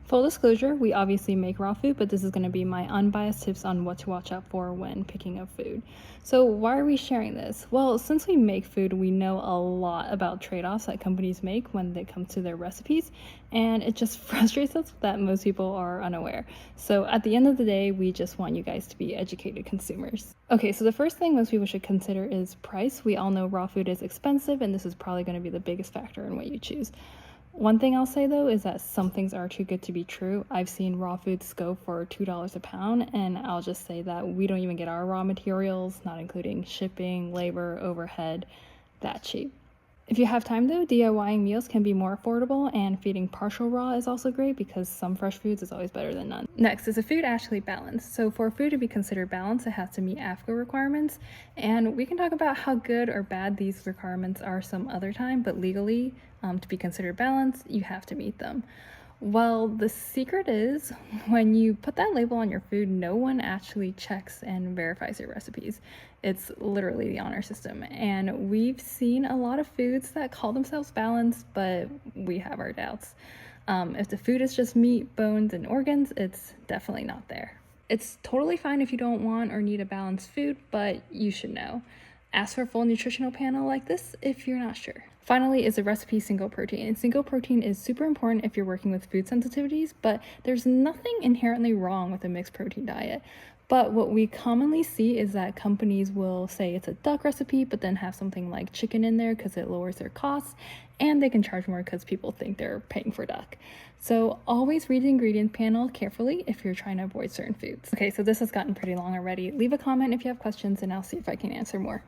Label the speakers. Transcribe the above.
Speaker 1: Full disclosure, we obviously make raw food, but this is going to be my unbiased tips on what to watch out for when picking up food. So why are we sharing this? Well, since we make food, we know a lot about trade-offs that companies make when they come to their recipes, and it just frustrates us that most people are unaware. So at the end of the day, we just want you guys to be educated consumers. Okay, so the first thing most people should consider is price. We all know raw food is expensive, and this is probably going to be the biggest factor in what you choose. One thing I'll say though is that some things are too good to be true. I've seen raw foods go for $2 a pound, and I'll just say that we don't even get our raw materials, not including shipping, labor, overhead, that cheap. If you have time though, DIYing meals can be more affordable, and feeding partial raw is also great because some fresh foods is always better than none. Next, is a food actually balanced? So for a food to be considered balanced, it has to meet AFCO requirements, and we can talk about how good or bad these requirements are some other time, but legally, to be considered balanced, you have to meet them. Well, the secret is when you put that label on your food, no one actually checks and verifies your recipes. It's literally the honor system. And we've seen a lot of foods that call themselves balanced, but we have our doubts. If the food is just meat, bones, and organs, it's definitely not there. It's totally fine if you don't want or need a balanced food, but you should know. Ask for a full nutritional panel like this if you're not sure. Finally is a recipe single protein. And single protein is super important if you're working with food sensitivities, but there's nothing inherently wrong with a mixed protein diet. But what we commonly see is that companies will say it's a duck recipe, but then have something like chicken in there because it lowers their costs, and they can charge more because people think they're paying for duck. So always read the ingredient panel carefully if you're trying to avoid certain foods. Okay, so this has gotten pretty long already. Leave a comment if you have questions, and I'll see if I can answer more.